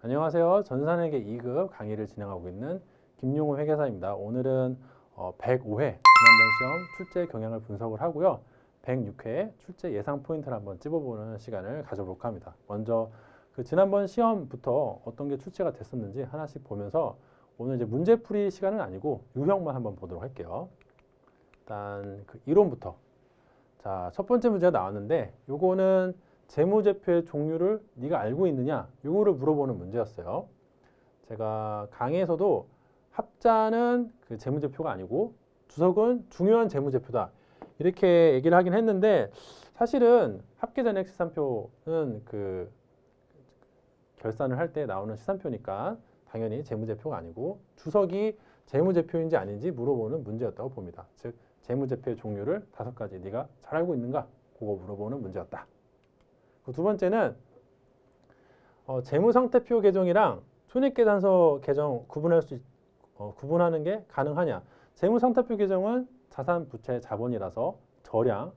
안녕하세요. 전산회계 2급 강의를 진행하고 있는 김용호 회계사입니다. 오늘은 105회 지난번 시험 출제 경향을 분석을 하고요. 106회 출제 예상 포인트를 한번 찝어보는 시간을 가져볼까 합니다. 먼저 그 지난번 시험부터 어떤 게 출제가 됐었는지 하나씩 보면서 오늘 이제 문제풀이 시간은 아니고 유형만 한번 보도록 할게요. 일단 그 이론부터. 자, 첫 번째 문제가 나왔는데 요거는 재무제표의 종류를 네가 알고 있느냐? 요거를 물어보는 문제였어요. 제가 강의에서도 합자는 그 재무제표가 아니고 주석은 중요한 재무제표다. 이렇게 얘기를 하긴 했는데 사실은 합계전액 시산표는 그 결산을 할 때 나오는 시산표니까 당연히 재무제표가 아니고 주석이 재무제표인지 아닌지 물어보는 문제였다고 봅니다. 즉 재무제표의 종류를 5가지 네가 잘 알고 있는가? 그거 물어보는 문제였다. 두 번째는 재무상태표 계정이랑 손익계산서 계정 구분하는 게 가능하냐? 재무상태표 계정은 자산, 부채, 자본이라서 저량,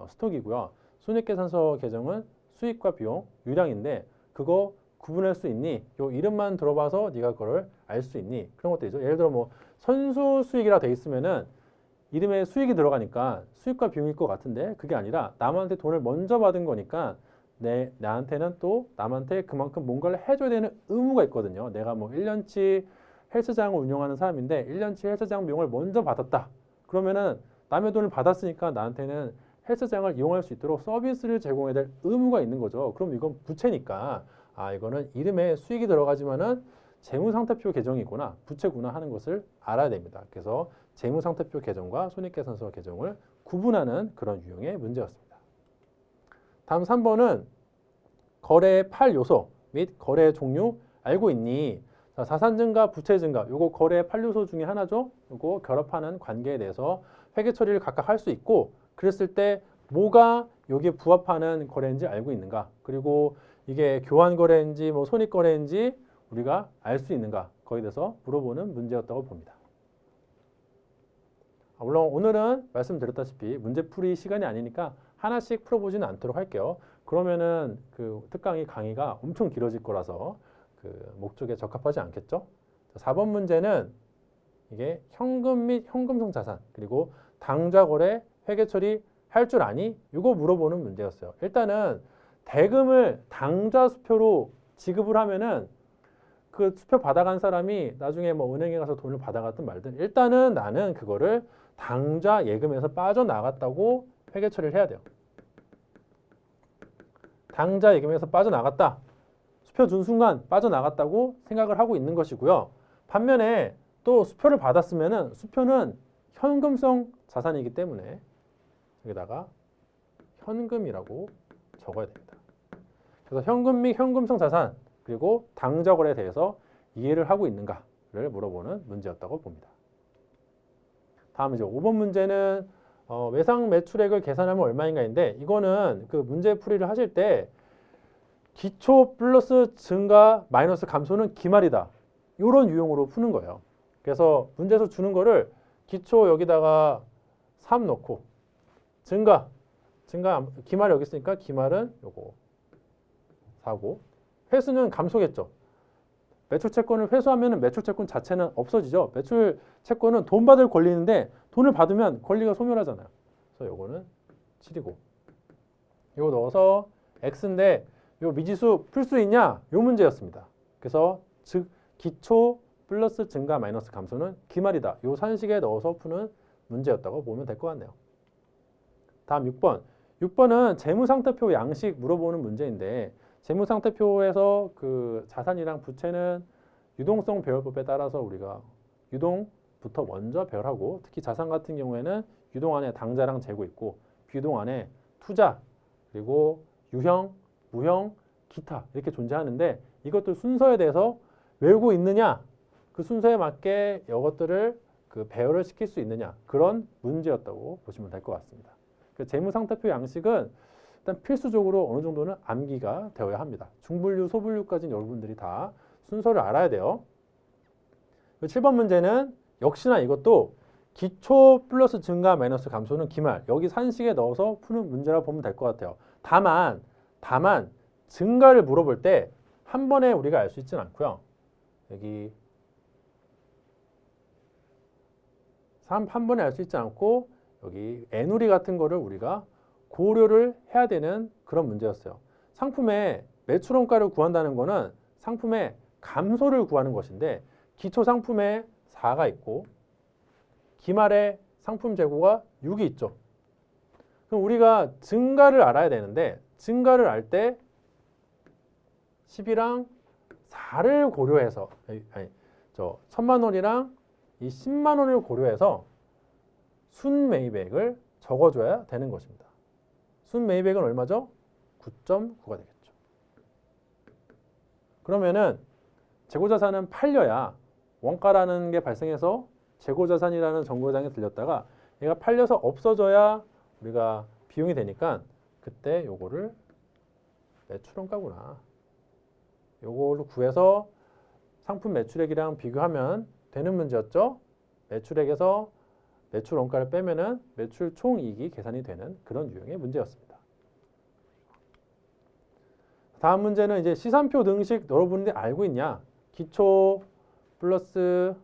스톡이고요. 손익계산서 계정은 수익과 비용, 유량인데 그거 구분할 수 있니? 요 이름만 들어봐서 네가 그걸 알 수 있니? 그런 것도 있죠. 예를 들어 뭐 선수 수익이라 돼 있으면은 이름에 수익이 들어가니까 수익과 비용일 것 같은데 그게 아니라 남한테 돈을 먼저 받은 거니까 나한테는 또 남한테 그만큼 뭔가를 해줘야 되는 의무가 있거든요. 내가 뭐 1년치 헬스장을 운영하는 사람인데 1년치 헬스장 비용을 먼저 받았다. 그러면은 남의 돈을 받았으니까 나한테는 헬스장을 이용할 수 있도록 서비스를 제공해야 될 의무가 있는 거죠. 그럼 이건 부채니까 이거는 이름에 수익이 들어가지만은 재무상태표 계정이구나, 부채구나 하는 것을 알아야 됩니다. 그래서 재무상태표 계정과 손익계산서 계정을 구분하는 그런 유형의 문제였습니다. 다음 3번은 거래의 8요소 및 거래의 종류 알고 있니? 자, 자산 증가, 부채 증가. 요거 거래의 8요소 중에 하나죠. 요거 결합하는 관계에 대해서 회계 처리를 각각 할 수 있고 그랬을 때 뭐가 여기에 부합하는 거래인지 알고 있는가? 그리고 이게 교환 거래인지 뭐 손익 거래인지 우리가 알 수 있는가? 거기에 대해서 물어보는 문제였다고 봅니다. 물론 오늘은 말씀드렸다시피 문제풀이 시간이 아니니까 하나씩 풀어보지는 않도록 할게요. 그러면은 그 특강의 강의가 엄청 길어질 거라서 그 목적에 적합하지 않겠죠? 4번 문제는 이게 현금 및 현금성 자산 그리고 당좌 거래 회계 처리 할 줄 아니? 이거 물어보는 문제였어요. 일단은 대금을 당좌 수표로 지급을 하면은 그 수표 받아간 사람이 나중에 뭐 은행에 가서 돈을 받아갔든 말든 일단은 나는 그거를 당좌 예금에서 빠져나갔다고 회계 처리를 해야 돼요. 당좌 예금에서 빠져나갔다. 수표 준 순간 빠져나갔다고 생각을 하고 있는 것이고요. 반면에 또 수표를 받았으면은 수표는 현금성 자산이기 때문에 여기다가 현금이라고 적어야 됩니다. 그래서 현금 및 현금성 자산 그리고 당좌 거래에 대해서 이해를 하고 있는가를 물어보는 문제였다고 봅니다. 다음 이제 5번 문제는 외상 매출액을 계산하면 얼마인가인데 이거는 그 문제 풀이를 하실 때 기초 플러스 증가 마이너스 감소는 기말이다. 이런 유형으로 푸는 거예요. 그래서 문제에서 주는 거를 기초 여기다가 3 넣고 증가 기말 여기 있으니까 기말은 요거 4고 회수는 감소겠죠. 매출채권을 회수하면 매출채권 자체는 없어지죠. 매출채권은 돈 받을 권리인데 돈을 받으면 권리가 소멸하잖아요. 그래서 요거는 7이고 요거 넣어서 X인데 요 미지수 풀 수 있냐? 요 문제였습니다. 그래서 즉 기초 플러스 증가 마이너스 감소는 기말이다. 요 산식에 넣어서 푸는 문제였다고 보면 될 것 같네요. 다음 6번. 6번은 재무상태표 양식 물어보는 문제인데 재무상태표에서 그 자산이랑 부채는 유동성 배열법에 따라서 우리가 유동부터 먼저 배열하고 특히 자산 같은 경우에는 유동 안에 당좌랑 재고 있고 비유동 안에 투자 그리고 유형, 무형, 기타 이렇게 존재하는데 이것들 순서에 대해서 외우고 있느냐 그 순서에 맞게 이것들을 그 배열을 시킬 수 있느냐 그런 문제였다고 보시면 될 것 같습니다. 그 재무상태표 양식은 일단 필수적으로 어느 정도는 암기가 되어야 합니다. 중분류, 소분류까지는 여러분들이 다 순서를 알아야 돼요. 7번 문제는 역시나 이것도 기초 플러스 증가 마이너스 감소는 기말 여기 산식에 넣어서 푸는 문제라고 보면 될 것 같아요. 다만 증가를 물어볼 때 한 번에 우리가 알 수 있지는 않고요. 여기 한 번에 알 수 있지 않고 여기 애누리 같은 거를 우리가 고려를 해야 되는 그런 문제였어요. 상품의 매출 원가를 구한다는 거는 상품의 감소를 구하는 것인데 기초 상품에 4가 있고 기말에 상품 재고가 6이 있죠. 그럼 우리가 증가를 알아야 되는데 증가를 알 때 10이랑 4를 고려해서 저 1,000만 원이랑 이 10만 원을 고려해서 순매입액을 적어줘야 되는 것입니다. 순매입액은 얼마죠? 9.9가 되겠죠. 그러면은 재고자산은 팔려야 원가라는 게 발생해서 재고자산이라는 정거장에 들렸다가 얘가 팔려서 없어져야 우리가 비용이 되니까 그때 요거를 매출원가구나. 요거를 구해서 상품 매출액이랑 비교하면 되는 문제였죠. 매출액에서 매출 원가를 빼면은 매출 총이익이 계산이 되는 그런 유형의 문제였습니다. 다음 문제는 이제 시산표 등식 여러분들이 알고 있냐? 기초 플러스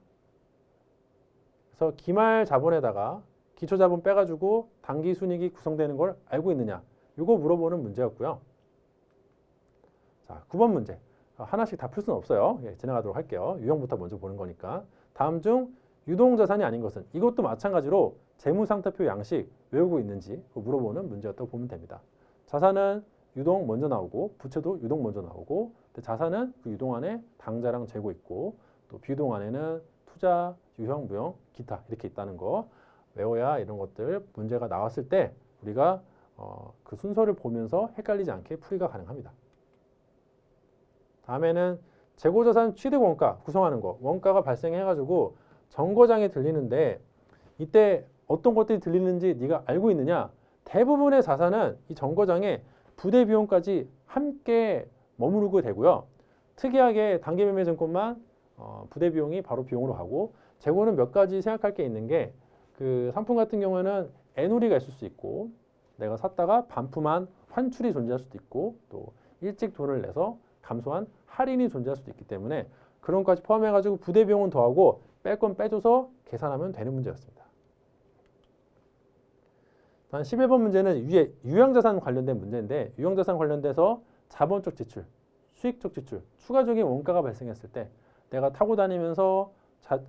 그래서 기말 자본에다가 기초 자본 빼가지고 당기 순이익이 구성되는 걸 알고 있느냐? 이거 물어보는 문제였고요. 자, 9번 문제. 하나씩 다 풀 수는 없어요. 예, 지나가도록 할게요. 유형부터 먼저 보는 거니까. 다음 중 유동자산이 아닌 것은 이것도 마찬가지로 재무상태표 양식 외우고 있는지 물어보는 문제였다고 보면 됩니다. 자산은 유동 먼저 나오고 부채도 유동 먼저 나오고 자산은 그 유동 안에 당자랑 재고 있고 또 비유동 안에는 투자, 유형, 무형, 기타 이렇게 있다는 거 외워야 이런 것들 문제가 나왔을 때 우리가 그 순서를 보면서 헷갈리지 않게 풀이가 가능합니다. 다음에는 재고자산 취득 원가 구성하는 거 원가가 발생해가지고 정거장에 들리는데 이때 어떤 것들이 들리는지 네가 알고 있느냐? 대부분의 자산은 이 정거장에 부대 비용까지 함께 머무르게 되고요. 특이하게 단기매매증권만 부대 비용이 바로 비용으로 가고 재고는 몇 가지 생각할 게 있는 게 그 상품 같은 경우에는 애누리가 있을 수 있고 내가 샀다가 반품한 환출이 존재할 수도 있고 또 일찍 돈을 내서 감소한 할인이 존재할 수도 있기 때문에 그런 것까지 포함해가지고 부대 비용은 더하고 뺄 건 빼줘서 계산하면 되는 문제였습니다. 다음 11번 문제는 위에 유형자산 관련된 문제인데 유형자산 관련돼서 자본적 지출, 수익적 지출, 추가적인 원가가 발생했을 때 내가 타고 다니면서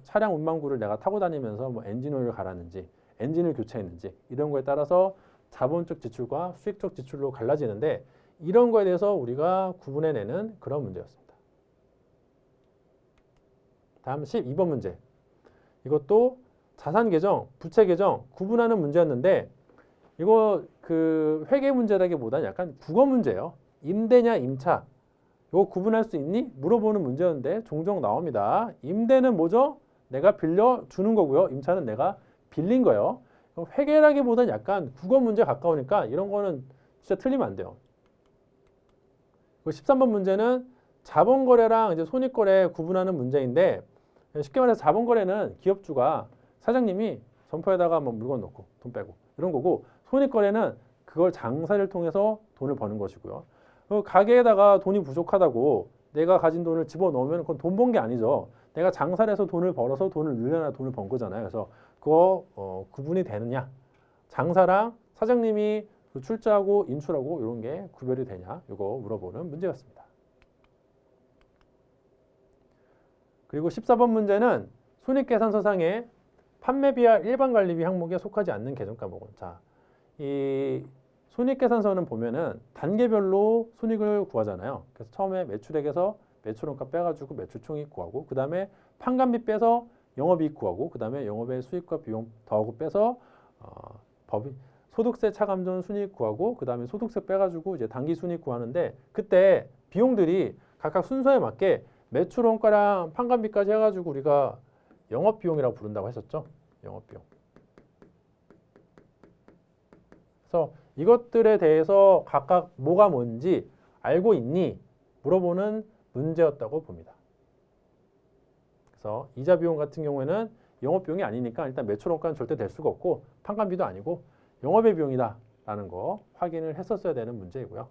차량 운반구를 내가 타고 다니면서 뭐 엔진오일을 갈았는지 엔진을 교체했는지 이런 거에 따라서 자본적 지출과 수익적 지출로 갈라지는데 이런 거에 대해서 우리가 구분해내는 그런 문제였습니다. 다음 12번 문제. 이것도 자산 계정, 부채 계정 구분하는 문제였는데 이거 그 회계 문제라기보다는 약간 국어 문제예요. 임대냐 임차. 이거 구분할 수 있니? 물어보는 문제였는데 종종 나옵니다. 임대는 뭐죠? 내가 빌려 주는 거고요. 임차는 내가 빌린 거예요. 회계라기보다는 약간 국어 문제 가까우니까 이런 거는 진짜 틀리면 안 돼요. 13번 문제는 자본거래랑 이제 손익거래 구분하는 문제인데 쉽게 말해서 자본거래는 기업주가 사장님이 점포에다가 뭐 물건 넣고 돈 빼고 이런 거고 손익거래는 그걸 장사를 통해서 돈을 버는 것이고요. 가게에다가 돈이 부족하다고 내가 가진 돈을 집어넣으면 그건 돈 번 게 아니죠. 내가 장사를 해서 돈을 벌어서 돈을 늘려놔 돈을 번 거잖아요. 그래서 그거 구분이 되느냐. 장사랑 사장님이 그 출자하고 인출하고 이런 게 구별이 되냐. 이거 물어보는 문제였습니다. 그리고 14번 문제는 손익계산서상에 판매비와 일반관리비 항목에 속하지 않는 계정 과목은 자, 이 손익계산서는 보면은 단계별로 손익을 구하잖아요. 그래서 처음에 매출액에서 매출원가 빼가지고 매출총익 구하고 그 다음에 판관비 빼서 영업이익 구하고 그 다음에 영업의 수익과 비용 더하고 빼서 소득세 차감 전 순이익 구하고 그 다음에 소득세 빼가지고 이제 단기 순이익 구하는데 그때 비용들이 각각 순서에 맞게 매출원가랑 판관비까지 해가지고 우리가 영업비용이라고 부른다고 했었죠. 영업비용. 그래서 이것들에 대해서 각각 뭐가 뭔지 알고 있니? 물어보는 문제였다고 봅니다. 그래서 이자 비용 같은 경우에는 영업비용이 아니니까 일단 매출원가는 절대 될 수가 없고 판관비도 아니고 영업의 비용이다 라는 거 확인을 했었어야 되는 문제이고요.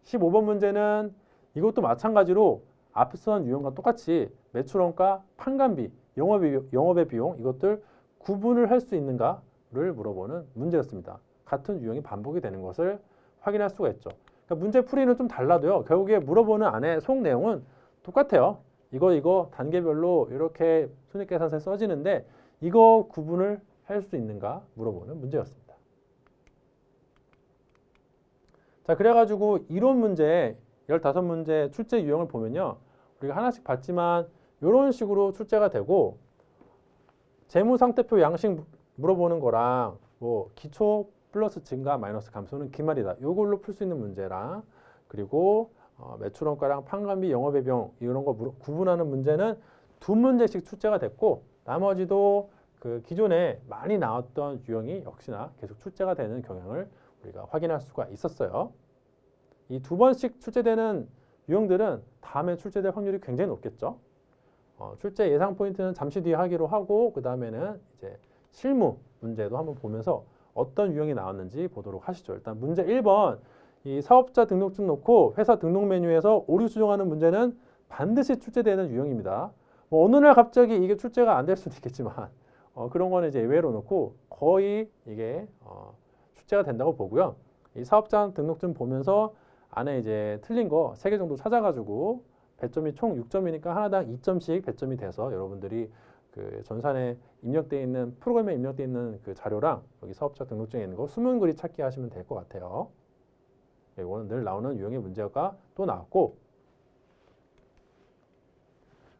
15번 문제는 이것도 마찬가지로 앞선 유형과 똑같이 매출원가, 판관비, 영업의 비용 이것들 구분을 할 수 있는가를 물어보는 문제였습니다. 같은 유형이 반복이 되는 것을 확인할 수가 있죠. 그러니까 문제 풀이는 좀 달라도요. 결국에 물어보는 안에 속 내용은 똑같아요. 이거 단계별로 이렇게 손익계산서에 써지는데 이거 구분을 할 수 있는가 물어보는 문제였습니다. 자, 그래가지고 이론 문제 15문제 출제 유형을 보면요. 우리가 하나씩 봤지만 이런 식으로 출제가 되고 재무상태표 양식 물어보는 거랑 뭐 기초 플러스 증가 마이너스 감소는 기말이다. 이걸로 풀 수 있는 문제랑 그리고 매출원가랑 판관비 영업의 비용 이런 거 구분하는 문제는 2문제씩 출제가 됐고 나머지도 그 기존에 많이 나왔던 유형이 역시나 계속 출제가 되는 경향을 우리가 확인할 수가 있었어요. 이 2번씩 출제되는 유형들은 다음에 출제될 확률이 굉장히 높겠죠. 출제 예상 포인트는 잠시 뒤에 하기로 하고 그 다음에는 이제 실무 문제도 한번 보면서 어떤 유형이 나왔는지 보도록 하시죠. 일단 문제 1번 이 사업자 등록증 놓고 회사 등록 메뉴에서 오류 수정하는 문제는 반드시 출제되는 유형입니다. 뭐 어느 날 갑자기 이게 출제가 안 될 수도 있겠지만 그런 거는 이제 예외로 놓고 거의 이게 출제가 된다고 보고요. 이 사업자 등록증 보면서 안에 이제 틀린 거 3개 정도 찾아가지고 배점이 총 6점이니까 하나당 2점씩 배점이 돼서 여러분들이 그 전산에 입력되어 있는 프로그램에 입력되어 있는 그 자료랑 여기 사업자 등록증에 있는 거 수문글이 찾기 하시면 될 것 같아요. 이거는 늘 나오는 유형의 문제가 또 나왔고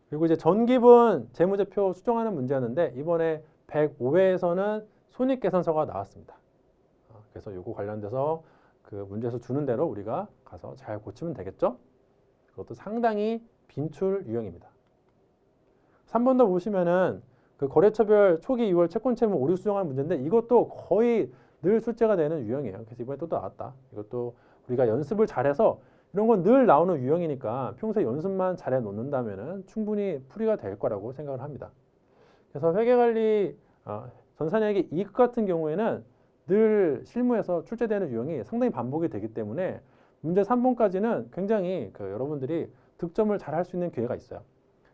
그리고 이제 전기분 재무제표 수정하는 문제였는데 이번에 105회에서는 손익계산서가 나왔습니다. 그래서 요거 관련돼서 그 문제에서 주는 대로 우리가 가서 잘 고치면 되겠죠? 그것도 상당히 빈출 유형입니다. 3번 더 보시면은 그 거래처별 초기 2월 채권 채무 오류 수정하는 문제인데 이것도 거의 늘 출제가 되는 유형이에요. 그래서 이번에 또 나왔다. 이것도 우리가 연습을 잘해서 이런 건 늘 나오는 유형이니까 평소에 연습만 잘해 놓는다면은 충분히 풀이가 될 거라고 생각을 합니다. 그래서 회계관리 전산회계 이익 같은 경우에는 늘 실무에서 출제되는 유형이 상당히 반복이 되기 때문에 문제 3번까지는 굉장히 여러분들이 득점을 잘 할 수 있는 기회가 있어요.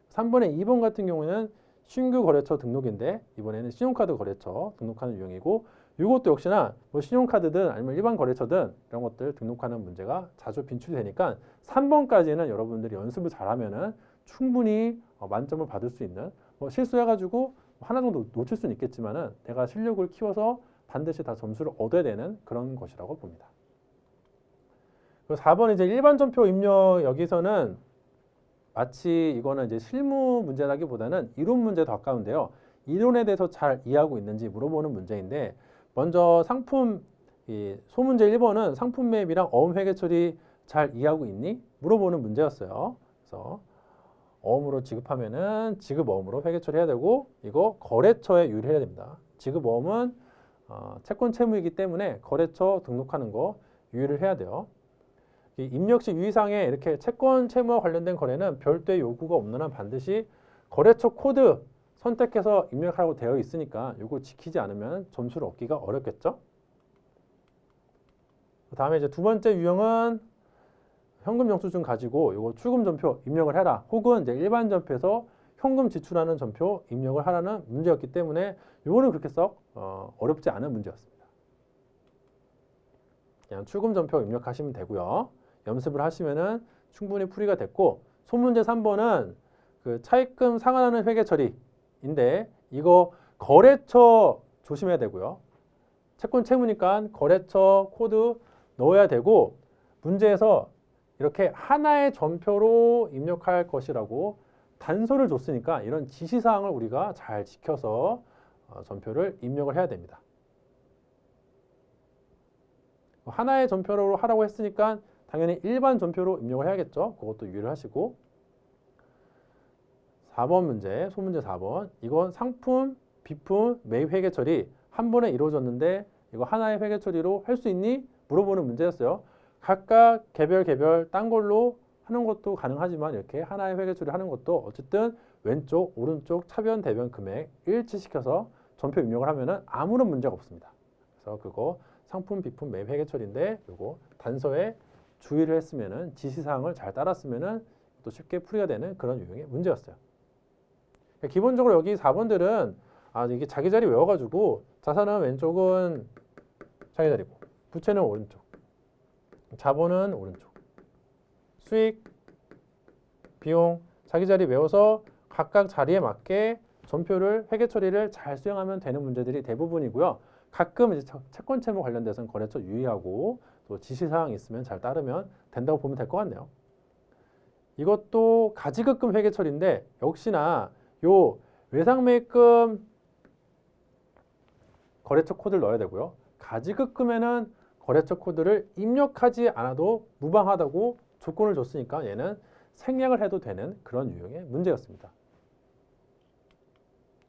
3번에 2번 같은 경우에는 신규 거래처 등록인데 이번에는 신용카드 거래처 등록하는 유형이고 이것도 역시나 뭐 신용카드든 아니면 일반 거래처든 이런 것들 등록하는 문제가 자주 빈출이 되니까 3번까지는 여러분들이 연습을 잘하면은 충분히 만점을 받을 수 있는 뭐 실수해가지고 하나 정도 놓칠 수는 있겠지만은 내가 실력을 키워서 반드시 다 점수를 얻어야 되는 그런 것이라고 봅니다. 그리고 4번 이제 일반 전표 입력 여기서는 마치 이거는 이제 실무 문제라기보다는 이론 문제에 더 가까운데요. 이론에 대해서 잘 이해하고 있는지 물어보는 문제인데 먼저 상품 소문제 1번은 상품 매입이랑 어음 회계 처리 잘 이해하고 있니? 물어보는 문제였어요. 그래서 어음으로 지급하면은 지급 어음으로 회계 처리해야 되고 이거 거래처에 유리해야 됩니다. 지급 어음은 채권 채무이기 때문에 거래처 등록하는 거 유의를 해야 돼요. 이 입력시 유의사항에 이렇게 채권 채무와 관련된 거래는 별도의 요구가 없는 한 반드시 거래처 코드 선택해서 입력하라고 되어 있으니까 이거 지키지 않으면 점수를 얻기가 어렵겠죠. 그 다음에 이제 두 번째 유형은 현금 영수증 가지고 이거 출금 전표 입력을 해라. 혹은 이제 일반 전표에서 현금 지출하는 전표 입력을 하라는 문제였기 때문에 이거는 그렇게 썩 어렵지 않은 문제였습니다. 그냥 출금 전표 입력하시면 되고요. 연습을 하시면은 충분히 풀이가 됐고 소문제 3번은 그 차입금 상환하는 회계 처리인데 이거 거래처 조심해야 되고요. 채권 채무니까 거래처 코드 넣어야 되고 문제에서 이렇게 하나의 전표로 입력할 것이라고 단서를 줬으니까 이런 지시사항을 우리가 잘 지켜서 전표를 입력을 해야 됩니다. 하나의 전표로 하라고 했으니까 당연히 일반 전표로 입력을 해야겠죠. 그것도 유의를 하시고 4번 문제, 소문제 4번 이건 상품, 비품, 매입 회계 처리 한 번에 이루어졌는데 이거 하나의 회계 처리로 할 수 있니? 물어보는 문제였어요. 각각 개별 딴 걸로 하는 것도 가능하지만 이렇게 하나의 회계 처리하는 것도 어쨌든 왼쪽, 오른쪽 차변, 대변 금액 일치시켜서 전표 입력을 하면은 아무런 문제가 없습니다. 그래서 그거 상품, 비품, 매입 회계 처리인데 이거 단서에 주의를 했으면은 지시사항을 잘 따랐으면은 또 쉽게 풀이가 되는 그런 유형의 문제였어요. 그러니까 기본적으로 여기 4번들은 이게 자기 자리 외워가지고 자산은 왼쪽은 자기 자리고 부채는 오른쪽, 자본은 오른쪽, 수익, 비용 자기 자리 외워서 각각 자리에 맞게 전표를 회계 처리를 잘 수행하면 되는 문제들이 대부분이고요. 가끔 이제 채권 채무 관련돼서는 거래처 유의하고 또 지시사항이 있으면 잘 따르면 된다고 보면 될 것 같네요. 이것도 가지급금 회계 처리인데 역시나 요 외상매입금 거래처 코드를 넣어야 되고요. 가지급금에는 거래처 코드를 입력하지 않아도 무방하다고 조건을 줬으니까 얘는 생략을 해도 되는 그런 유형의 문제였습니다.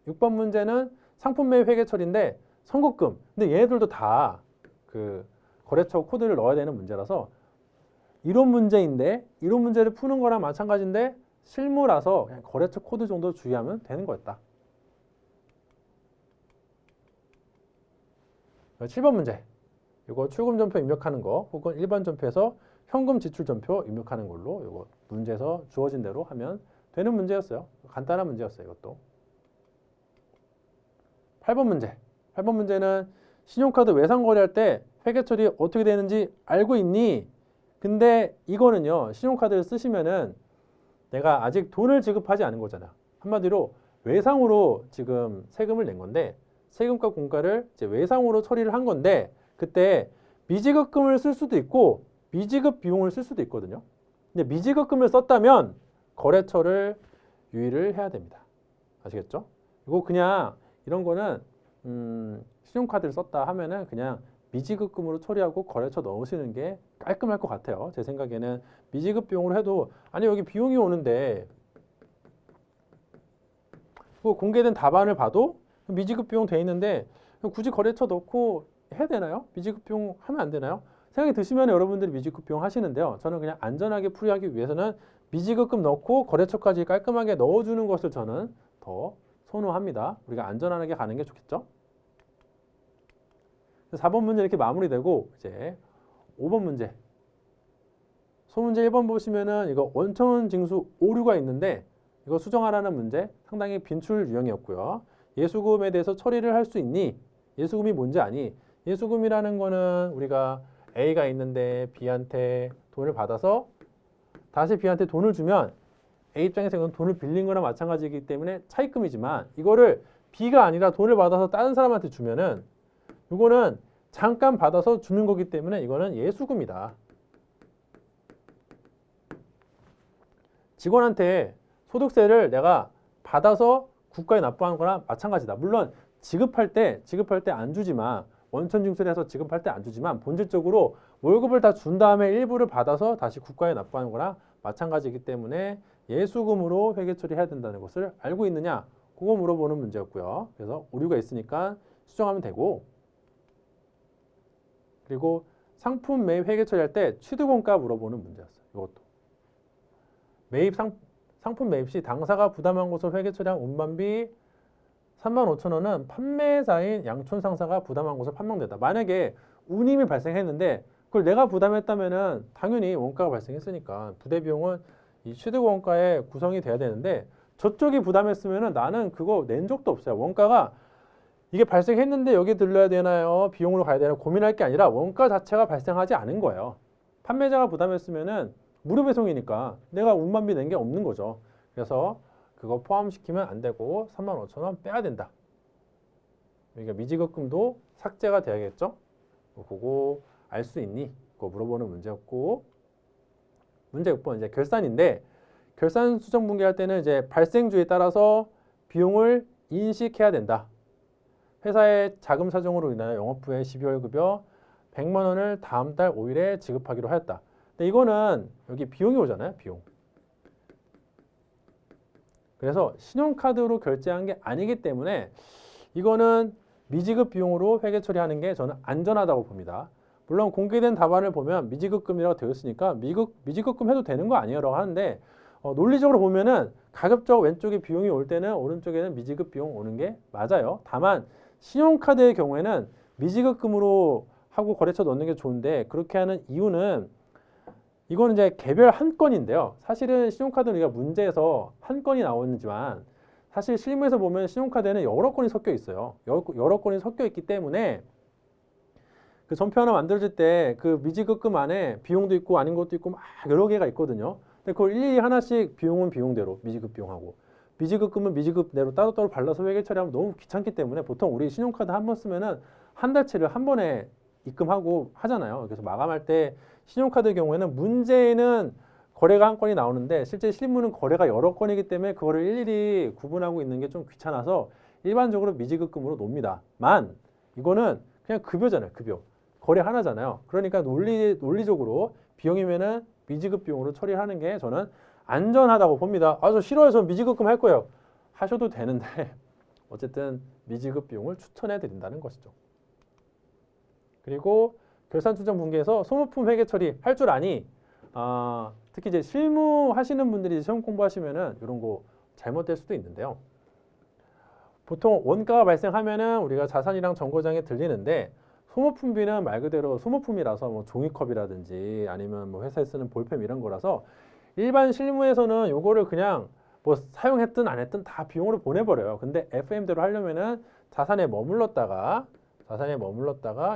6번 문제는 상품 매입 회계 처리인데 선급금. 근데 얘네들도 다 그 거래처 코드를 넣어야 되는 문제라서 이론 문제인데 이론 문제를 푸는 거랑 마찬가지인데 실무라서 그냥 거래처 코드 정도 주의하면 되는 거였다. 7번 문제. 이거 출금 전표 입력하는 거 혹은 일반 전표에서 현금 지출 전표 입력하는 걸로 이거 문제에서 주어진 대로 하면 되는 문제였어요. 간단한 문제였어요. 이것도. 8번 문제. 8번 문제는 신용카드 외상 거래할 때 회계 처리 어떻게 되는지 알고 있니? 근데 이거는요. 신용카드를 쓰시면은 내가 아직 돈을 지급하지 않은 거잖아. 한마디로 외상으로 지금 세금을 낸 건데 세금과 공과를 이제 외상으로 처리를 한 건데 그때 미지급금을 쓸 수도 있고 미지급 비용을 쓸 수도 있거든요. 근데 미지급금을 썼다면 거래처를 유의를 해야 됩니다. 아시겠죠? 이거 그냥 이런 거는 신용카드를 썼다 하면은 그냥 미지급금으로 처리하고 거래처 넣으시는 게 깔끔할 것 같아요. 제 생각에는 미지급 비용으로 해도 아니 여기 비용이 오는데 공개된 답안을 봐도 미지급 비용 돼 있는데 굳이 거래처 넣고 해야 되나요? 미지급 비용 하면 안 되나요? 생각이 드시면 여러분들이 미지급 비용 하시는데요. 저는 그냥 안전하게 풀이하기 위해서는 미지급금 넣고 거래처까지 깔끔하게 넣어주는 것을 저는 더 선호합니다. 우리가 안전하게 가는 게 좋겠죠? 4번 문제 이렇게 마무리되고 이제 5번 문제. 소문제 1번 보시면은 이거 원천 징수 오류가 있는데 이거 수정하라는 문제 상당히 빈출 유형이었고요. 예수금에 대해서 처리를 할 수 있니? 예수금이 뭔지 아니? 예수금이라는 거는 우리가 A가 있는데 B한테 돈을 받아서 다시 B한테 돈을 주면 A 입장에서 이건 돈을 빌린 거랑 마찬가지이기 때문에 차입금이지만 이거를 B가 아니라 돈을 받아서 다른 사람한테 주면은 이거는 잠깐 받아서 주는 거기 때문에 이거는 예수금이다. 직원한테 소득세를 내가 받아서 국가에 납부하는 거랑 마찬가지다. 물론 지급할 때 안 주지만 원천 징수를 해서 지급할 때 안 주지만 본질적으로 월급을 다 준 다음에 일부를 받아서 다시 국가에 납부하는 거랑 마찬가지이기 때문에 예수금으로 회계 처리해야 된다는 것을 알고 있느냐? 그거 물어보는 문제였고요. 그래서 오류가 있으니까 수정하면 되고 그리고 상품 매입 회계 처리할 때 취득원가 물어보는 문제였어요. 이것도. 상품 매입 시 당사가 부담한 것을 회계 처리한 운반비 35,000원은 판매자인 양촌 상사가 부담한 것을 판명된다. 만약에 운임이 발생했는데 그걸 내가 부담했다면은 당연히 원가가 발생했으니까 부대 비용은 이 취득 원가에 구성이 돼야 되는데 저쪽이 부담했으면은 나는 그거 낸 적도 없어요. 원가가 이게 발생했는데 여기 들러야 되나요? 비용으로 가야 되나요? 고민할 게 아니라 원가 자체가 발생하지 않은 거예요. 판매자가 부담했으면은 무료 배송이니까 내가 운반비 낸 게 없는 거죠. 그래서 그거 포함시키면 안 되고 35,000원 빼야 된다. 그러니까 미지급금도 삭제가 돼야겠죠? 그거 알 수 있니? 그거 물어보는 문제였고 문제 6번 이제 결산인데 결산 수정 분기할 때는 이제 발생주에 따라서 비용을 인식해야 된다. 회사의 자금 사정으로 인하여 영업부의 12월 급여 100만 원을 다음 달 5일에 지급하기로 하였다. 근데 이거는 여기 비용이 오잖아요. 비용. 그래서 신용카드로 결제한 게 아니기 때문에 이거는 미지급 비용으로 회계 처리하는 게 저는 안전하다고 봅니다. 물론 공개된 답안을 보면 미지급금이라고 되어 있으니까 미지급금 해도 되는 거 아니에요? 라고 하는데 논리적으로 보면은 가급적 왼쪽에 비용이 올 때는 오른쪽에는 미지급 비용 오는 게 맞아요. 다만 신용카드의 경우에는 미지급금으로 하고 거래처 넣는 게 좋은데 그렇게 하는 이유는 이거는 이제 개별 한 건인데요. 사실은 신용카드는 우리가 문제에서 한 건이 나오지만 사실 실무에서 보면 신용카드에는 여러 건이 섞여 있어요. 여러 건이 섞여 있기 때문에 그 전표 하나 만들어질 때 그 미지급금 안에 비용도 있고 아닌 것도 있고 막 여러 개가 있거든요. 근데 그걸 일일이 하나씩 비용은 비용대로 미지급 비용하고 미지급금은 미지급대로 따로따로 발라서 회계 처리하면 너무 귀찮기 때문에 보통 우리 신용카드 한 번 쓰면은 한 달치를 한 번에 입금하고 하잖아요. 그래서 마감할 때 신용카드 경우에는 문제는 거래가 한 건이 나오는데 실제 실무는 거래가 여러 건이기 때문에 그거를 일일이 구분하고 있는 게 좀 귀찮아서 일반적으로 미지급금으로 놉니다. 만 이거는 그냥 급여잖아요. 급여. 거래 하나잖아요. 그러니까 논리적으로 비용이면은 미지급 비용으로 처리하는 게 저는 안전하다고 봅니다. 아, 저 싫어해서 미지급금 할 거예요. 하셔도 되는데 어쨌든 미지급 비용을 추천해 드린다는 것이죠. 그리고 결산추정분기에서 소모품 회계 처리 할 줄 아니 특히 이제 실무 하시는 분들이 시험 공부하시면은 이런 거 잘못될 수도 있는데요. 보통 원가가 발생하면은 우리가 자산이랑 정거장에 들리는데 소모품비는 말 그대로 소모품이라서 뭐 종이컵이라든지 아니면 뭐 회사에 쓰는 볼펜 이런 거라서 일반 실무에서는 요거를 그냥 뭐 사용했든 안 했든 다 비용으로 보내버려요. 근데 FM대로 하려면은 자산에 머물렀다가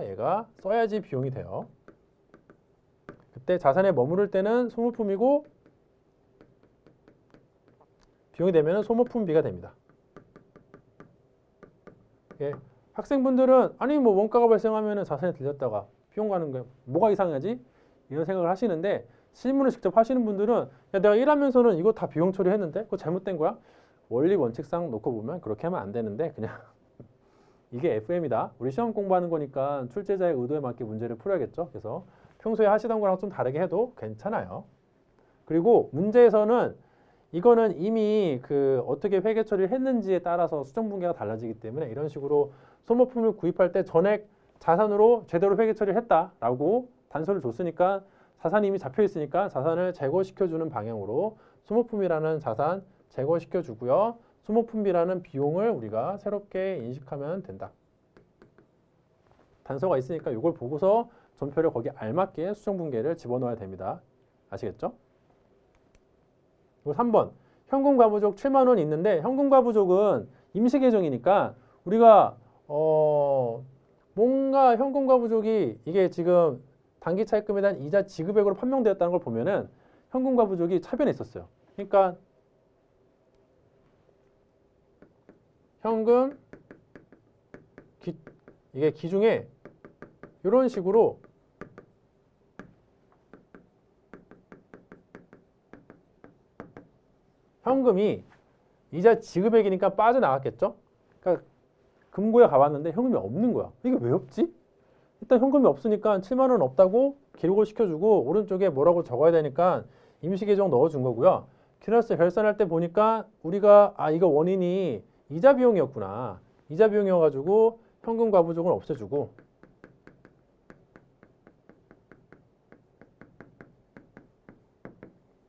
얘가 써야지 비용이 돼요. 그때 자산에 머무를 때는 소모품이고 비용이 되면 소모품비가 됩니다. 예, 학생분들은 아니 뭐 원가가 발생하면 자산에 들렸다가 비용 가는 거 뭐가 이상하지? 이런 생각을 하시는데 실무를 직접 하시는 분들은 야, 내가 일하면서는 이거 다 비용 처리했는데 그거 잘못된 거야? 원리 원칙상 놓고 보면 그렇게 하면 안 되는데 그냥 이게 FM이다. 우리 시험 공부하는 거니까 출제자의 의도에 맞게 문제를 풀어야겠죠. 그래서 평소에 하시던 거랑 좀 다르게 해도 괜찮아요. 그리고 문제에서는 이거는 이미 그 어떻게 회계 처리를 했는지에 따라서 수정 분계가 달라지기 때문에 이런 식으로 소모품을 구입할 때 전액 자산으로 제대로 회계 처리를 했다라고 단서를 줬으니까 자산이 이미 잡혀 있으니까 자산을 제거시켜주는 방향으로 소모품이라는 자산 제거시켜주고요. 소모품비라는 비용을 우리가 새롭게 인식하면 된다. 단서가 있으니까 이걸 보고서 전표를 거기 알맞게 수정 분계를 집어넣어야 됩니다. 아시겠죠? 그리고 3번 현금 과부족 7만 원 있는데 현금 과부족은 임시 계정이니까 우리가 뭔가 현금 과부족이 이게 지금 단기 차입금에 대한 이자 지급액으로 판명되었다는 걸 보면은 현금 과부족이 차변에 있었어요. 그러니까 현금 이게 기중에 이런 식으로 현금이 이자 지급액이니까 빠져나갔겠죠? 그러니까 금고에 가봤는데 현금이 없는 거야. 이게 왜 없지? 일단 현금이 없으니까 7만 원 없다고 기록을 시켜주고 오른쪽에 뭐라고 적어야 되니까 임시계정 넣어준 거고요. 키너스 결산할 때 보니까 우리가 이거 원인이 이자 비용이었구나. 이자 비용이어가지고 현금 과부족은 없애주고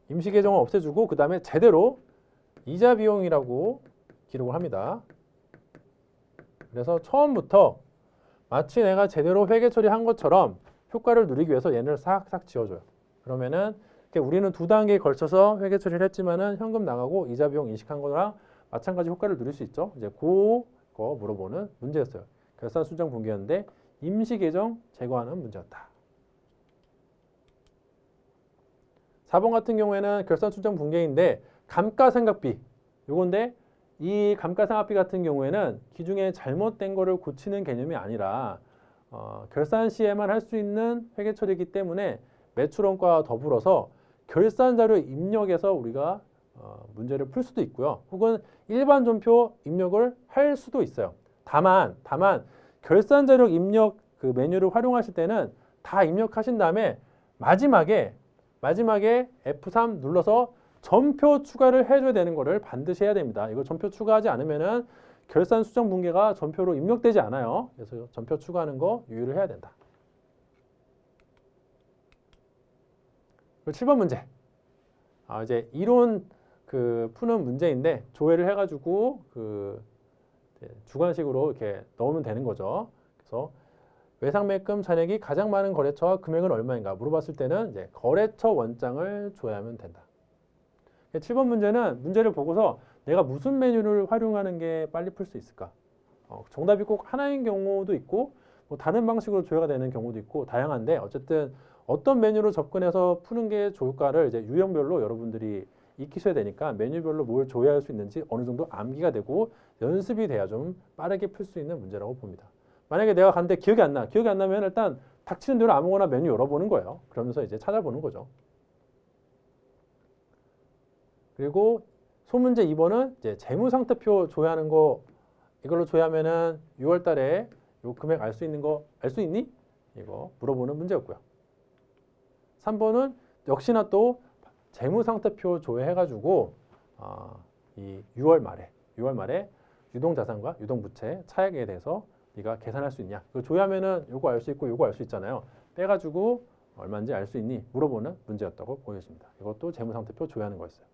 임시계정은 없애주고 그 다음에 제대로 이자 비용이라고 기록을 합니다. 그래서 처음부터 마치 내가 제대로 회계 처리한 것처럼 효과를 누리기 위해서 얘를 싹싹 지워줘요. 그러면은 우리는 두 단계에 걸쳐서 회계 처리를 했지만은 현금 나가고 이자 비용 인식한 거랑 마찬가지 효과를 누릴 수 있죠. 이제 그거 물어보는 문제였어요. 결산 수정 분기였는데 임시 계정 제거하는 문제였다. 4번 같은 경우에는 결산 수정 분기인데 감가상각비 요건데 이 감가상각비 같은 경우에는 기중에 잘못된 거를 고치는 개념이 아니라 결산 시에만 할 수 있는 회계 처리이기 때문에 매출원가와 더불어서 결산 자료 입력에서 우리가 문제를 풀 수도 있고요. 혹은 일반 전표 입력을 할 수도 있어요. 다만 결산 자료 입력 그 메뉴를 활용하실 때는 다 입력하신 다음에 마지막에 F3 눌러서 전표 추가를 해줘야 되는 거를 반드시 해야 됩니다. 이거 전표 추가하지 않으면은 결산 수정 분계가 전표로 입력되지 않아요. 그래서 전표 추가하는 거 유의를 해야 된다. 7번 문제. 이제 이론 푸는 문제인데 조회를 해가지고 주관식으로 이렇게 넣으면 되는 거죠. 그래서 외상매금 잔액이 가장 많은 거래처와 금액은 얼마인가 물어봤을 때는 이제 거래처 원장을 조회하면 된다. 7번 문제는 문제를 보고서 내가 무슨 메뉴를 활용하는 게 빨리 풀 수 있을까? 정답이 꼭 하나인 경우도 있고 뭐 다른 방식으로 조회가 되는 경우도 있고 다양한데 어쨌든 어떤 메뉴로 접근해서 푸는 게 좋을까를 이제 유형별로 여러분들이 익히셔야 되니까 메뉴별로 뭘 조회할 수 있는지 어느 정도 암기가 되고 연습이 돼야 좀 빠르게 풀 수 있는 문제라고 봅니다. 만약에 내가 갔는데 기억이 안 나. 기억이 안 나면 일단 닥치는 대로 아무거나 메뉴 열어보는 거예요. 그러면서 이제 찾아보는 거죠. 그리고 소문제 2번은 이제 재무상태표 조회하는 거 이걸로 조회하면은 6월 달에 요 금액 알 수 있는 거 알 수 있니? 이거 물어보는 문제였고요. 3번은 역시나 또 재무상태표 조회해가지고 이 6월 말에 유동자산과 유동부채 차액에 대해서 네가 계산할 수 있냐? 이거 조회하면은 요거 알 수 있고 요거 알 수 있잖아요. 빼가지고 얼마인지 알 수 있니? 물어보는 문제였다고 보여집니다. 이것도 재무상태표 조회하는 거였어요.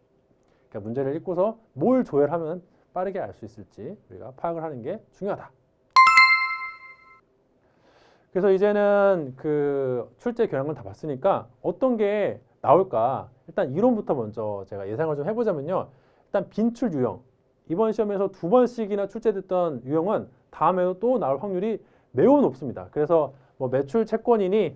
그러니까 문제를 읽고서 뭘 조회를 하면 빠르게 알 수 있을지 우리가 파악을 하는 게 중요하다. 그래서 이제는 그 출제 경향을 다 봤으니까 어떤 게 나올까? 일단 이론부터 먼저 제가 예상을 좀 해보자면요. 일단 빈출 유형. 이번 시험에서 2번씩이나 출제됐던 유형은 다음에도 또 나올 확률이 매우 높습니다. 그래서 뭐 매출 채권이니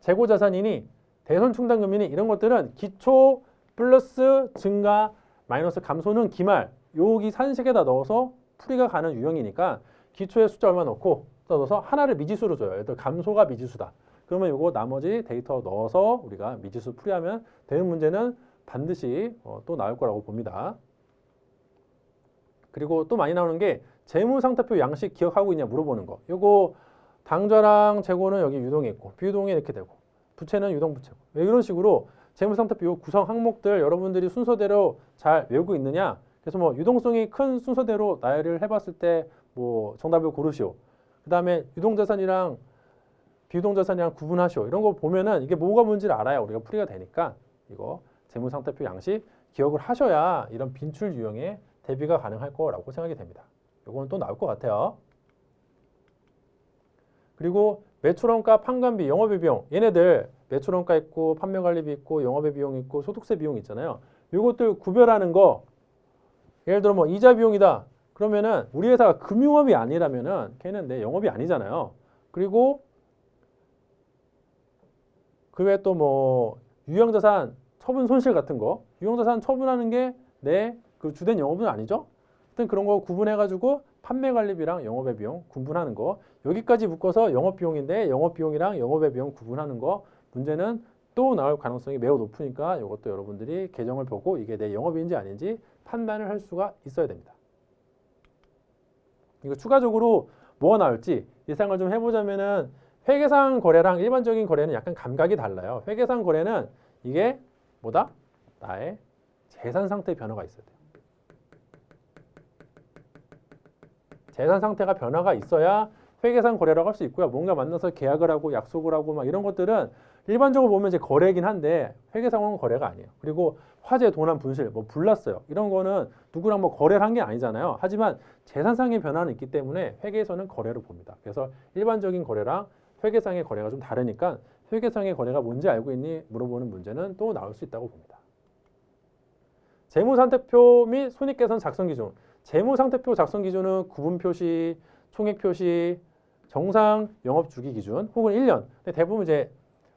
재고자산이니 대손충당금이니 이런 것들은 기초 플러스 증가 마이너스 감소는 기말 여기 산식에다 넣어서 풀이가 가는 유형이니까 기초에 숫자 얼마 넣고 넣어서 하나를 미지수로 줘요. 예를 들어 감소가 미지수다. 그러면 이거 나머지 데이터 넣어서 우리가 미지수 풀이하면 되는 문제는 반드시 또 나올 거라고 봅니다. 그리고 또 많이 나오는 게 재무상태표 양식 기억하고 있냐 물어보는 거. 요거 당좌랑 재고는 여기 유동이 있고 비유동이 이렇게 되고 부채는 유동부채고 이런 식으로 재무상태표 요 구성 항목들 여러분들이 순서대로 잘 외우고 있느냐. 그래서 뭐 유동성이 큰 순서대로 나열을 해봤을 때 뭐 정답을 고르시오. 그 다음에 유동자산이랑 비유동자산이랑 구분하시오. 이런 거 보면은 이게 뭐가 뭔지를 알아야 우리가 풀이가 되니까 이거 재무상태표 양식 기억을 하셔야 이런 빈출 유형에 대비가 가능할 거라고 생각이 됩니다. 요거는 또 나올 것 같아요. 그리고 매출원가, 판관비, 영업의 비용 얘네들 매출원가 있고 판매관리비 있고 영업의 비용 있고 소득세 비용 있잖아요. 요것들 구별하는 거 예를 들어 뭐 이자 비용이다. 그러면은 우리 회사가 금융업이 아니라면은 걔는 내 영업이 아니잖아요. 그리고 그 외에 또 뭐 유형자산 처분 손실 같은 거 유형자산 처분하는 게 내 그 주된 영업은 아니죠. 하여튼 그런 거 구분해가지고 판매관리비랑 영업의 비용 구분하는 거 여기까지 묶어서 영업비용인데 영업비용이랑 영업의 비용 구분하는 거 문제는 또 나올 가능성이 매우 높으니까 이것도 여러분들이 계정을 보고 이게 내 영업인지 아닌지 판단을 할 수가 있어야 됩니다. 이거 추가적으로 뭐가 나올지 예상을 좀 해보자면은 회계상 거래랑 일반적인 거래는 약간 감각이 달라요. 회계상 거래는 이게 뭐다? 나의 재산 상태 변화가 있어야 돼요. 재산 상태가 변화가 있어야 회계상 거래라고 할 수 있고요. 뭔가 만나서 계약을 하고 약속을 하고 막 이런 것들은 일반적으로 보면 이제 거래이긴 한데 회계상은 거래가 아니에요. 그리고 화재, 도난, 분실, 뭐 불났어요. 이런 거는 누구랑 뭐 거래를 한 게 아니잖아요. 하지만 재산상의 변화는 있기 때문에 회계에서는 거래로 봅니다. 그래서 일반적인 거래랑 회계상의 거래가 좀 다르니까 회계상의 거래가 뭔지 알고 있니? 물어보는 문제는 또 나올 수 있다고 봅니다. 재무상태표 및 손익계산 작성 기준. 재무상태표 작성 기준은 구분 표시, 총액 표시, 정상 영업 주기 기준 혹은 1년. 근데 대부분 이제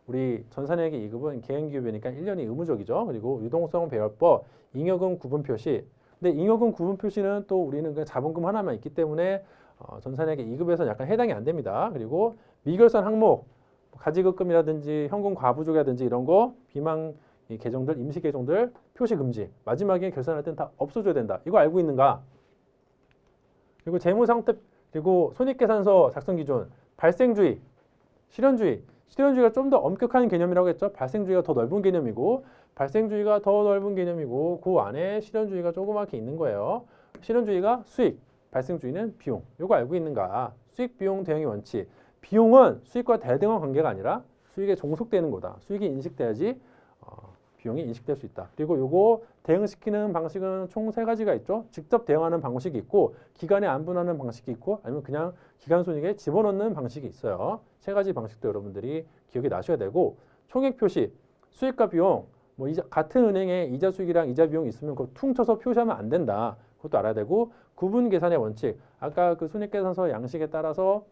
우리 전산회계 2급은 개인기업이니까 1년이 의무적이죠. 그리고 유동성 배열법, 잉여금 구분 표시. 근데 잉여금 구분 표시는 또 우리는 그냥 자본금 하나만 있기 때문에 전산회계 2급에서는 약간 해당이 안 됩니다. 그리고 미결산 항목, 가지급금이라든지 현금 과부족이라든지 이런 거 비망 계정들, 임시 계정들 표시 금지. 마지막에 결산할 때는 다 없어져야 된다. 이거 알고 있는가? 그리고 재무상태 그리고 손익계산서 작성 기준, 발생주의, 실현주의. 실현주의가 좀 더 엄격한 개념이라고 했죠. 발생주의가 더 넓은 개념이고 발생주의가 더 넓은 개념이고 그 안에 실현주의가 조그맣게 있는 거예요. 실현주의가 수익, 발생주의는 비용. 이거 알고 있는가? 수익, 비용, 대응의 원칙. 비용은 수익과 대등한 관계가 아니라 수익에 종속되는 거다. 수익이 인식돼야지 비용이 인식될 수 있다. 그리고 요거 대응시키는 방식은 총 3가지가 있죠. 직접 대응하는 방식이 있고 기간에 안분하는 방식이 있고 아니면 그냥 기간 손익에 집어넣는 방식이 있어요. 3가지 방식도 여러분들이 기억이 나셔야 되고 총액 표시, 수익과 비용 뭐 같은 은행에 이자 수익이랑 이자 비용이 있으면 그거 퉁쳐서 표시하면 안 된다. 그것도 알아야 되고 구분 계산의 원칙. 아까 그 손익계산서 양식에 따라서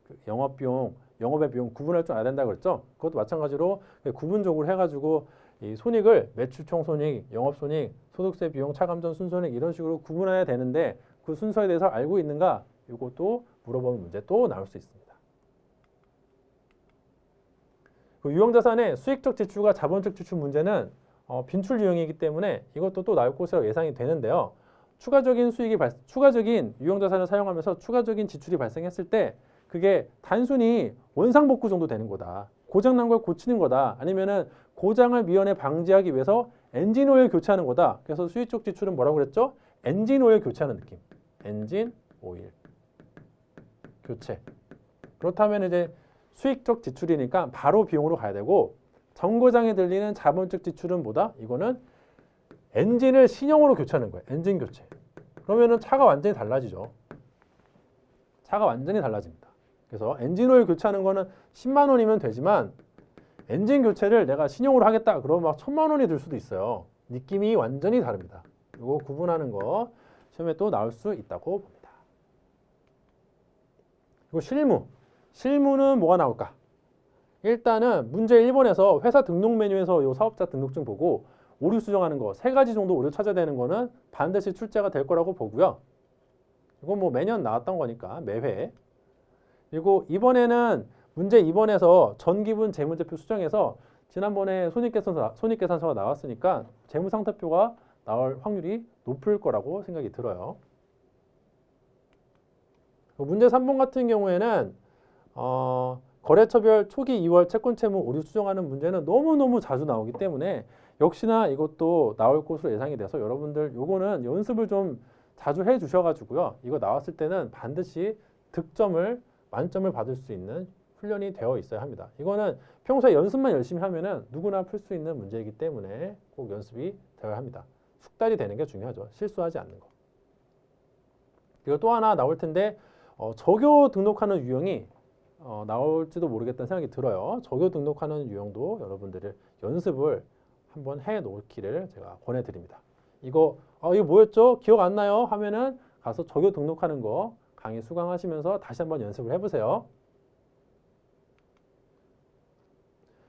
그 영업비용, 영업의 비용 구분할 줄 알아야 된다 그랬죠. 그것도 마찬가지로 구분적으로 해가지고 이 손익을 매출총 손익, 영업손익, 소득세 비용, 차감전 순손익 이런 식으로 구분해야 되는데 그 순서에 대해서 알고 있는가? 이것도 물어보는 문제 또 나올 수 있습니다. 그 유형자산의 수익적 지출과 자본적 지출 문제는 빈출 유형이기 때문에 이것도 또 나올 것이라고 예상이 되는데요. 추가적인 유형자산을 사용하면서 추가적인 지출이 발생했을 때 그게 단순히 원상복구 정도 되는 거다. 고장난 걸 고치는 거다. 아니면은 고장을 미연에 방지하기 위해서 엔진오일 교체하는 거다. 그래서 수익적 지출은 뭐라고 그랬죠? 엔진오일 교체하는 느낌. 엔진오일 교체. 그렇다면 이제 수익적 지출이니까 바로 비용으로 가야 되고 정거장에 들리는 자본적 지출은 뭐다? 이거는 엔진을 신형으로 교체하는 거예요. 엔진 교체. 그러면은 차가 완전히 달라지죠. 차가 완전히 달라집니다. 그래서 엔진오일 교체하는 거는 10만 원이면 되지만 엔진 교체를 내가 신형으로 하겠다. 그러면 막 1000만 원이 들 수도 있어요. 느낌이 완전히 다릅니다. 이거 구분하는 거 시험에 또 나올 수 있다고 봅니다. 그리고 실무. 실무는 뭐가 나올까? 일단은 문제 1번에서 회사 등록 메뉴에서 이 사업자 등록증 보고 오류 수정하는 거 3가지 정도 오류 찾아야 되는 거는 반드시 출제가 될 거라고 보고요. 이건 뭐 매년 나왔던 거니까 매회. 그리고 이번에는 문제 2번에서 전기분 재무제표 수정해서 지난번에 손익계산서가 나왔으니까 재무상태표가 나올 확률이 높을 거라고 생각이 들어요. 문제 3번 같은 경우에는 거래처별 초기 2월 채권채무 오류 수정하는 문제는 너무너무 자주 나오기 때문에 역시나 이것도 나올 것으로 예상이 돼서 여러분들 요거는 연습을 좀 자주 해 주셔가지고요. 이거 나왔을 때는 반드시 득점을 만점을 받을 수 있는 훈련이 되어 있어야 합니다. 이거는 평소에 연습만 열심히 하면은 누구나 풀 수 있는 문제이기 때문에 꼭 연습이 되어야 합니다. 숙달이 되는 게 중요하죠. 실수하지 않는 거. 그리고 또 하나 나올 텐데 적요 등록하는 유형이 나올지도 모르겠다는 생각이 들어요. 적요 등록하는 유형도 여러분들의 연습을 한번 해 놓기를 제가 권해드립니다. 이거 뭐였죠? 기억 안 나요? 하면은 가서 적요 등록하는 거 강의 수강하시면서 다시 한번 연습을 해보세요.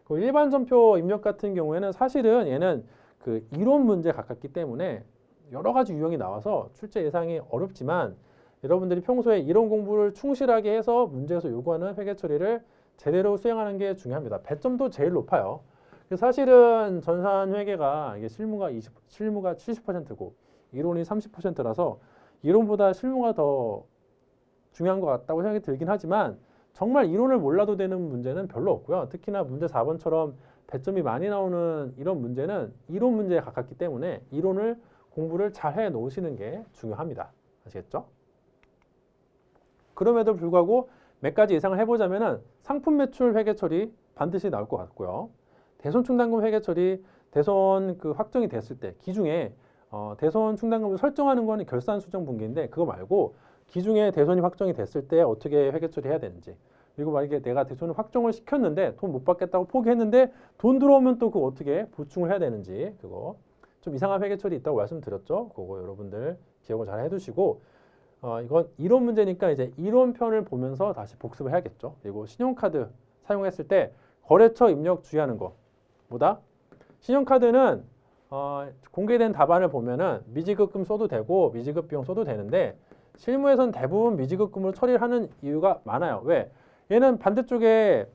그 일반 전표 입력 같은 경우에는 사실은 얘는 그 이론 문제에 가깝기 때문에 여러 가지 유형이 나와서 출제 예상이 어렵지만 여러분들이 평소에 이론 공부를 충실하게 해서 문제에서 요구하는 회계 처리를 제대로 수행하는 게 중요합니다. 배점도 제일 높아요. 사실은 전산 회계가 이게 실무가 70%고 이론이 30%라서 이론보다 실무가 더 중요한 것 같다고 생각이 들긴 하지만 정말 이론을 몰라도 되는 문제는 별로 없고요. 특히나 문제 4번처럼 배점이 많이 나오는 이런 문제는 이론 문제에 가깝기 때문에 이론을 공부를 잘 해 놓으시는 게 중요합니다. 아시겠죠? 그럼에도 불구하고 몇 가지 예상을 해보자면은 상품 매출 회계 처리 반드시 나올 것 같고요. 대손 충당금 회계 처리, 대손 그 확정이 됐을 때 기중에 대손 충당금을 설정하는 거는 결산 수정 분기인데 그거 말고 기중에 대손이 확정이 됐을 때 어떻게 회계 처리해야 되는지 그리고 만약에 내가 대손을 확정을 시켰는데 돈 못 받겠다고 포기했는데 돈 들어오면 또 그거 어떻게 보충을 해야 되는지 그거 좀 이상한 회계 처리 있다고 말씀드렸죠. 그거 여러분들 기억을 잘 해두시고 이건 이론 문제니까 이제 이론편을 보면서 다시 복습을 해야겠죠. 그리고 신용카드 사용했을 때 거래처 입력 주의하는 거 뭐다? 신용카드는 공개된 답안을 보면은 미지급금 써도 되고 미지급 비용 써도 되는데 실무에서는 대부분 미지급금으로 처리를 하는 이유가 많아요. 왜? 얘는 반대쪽에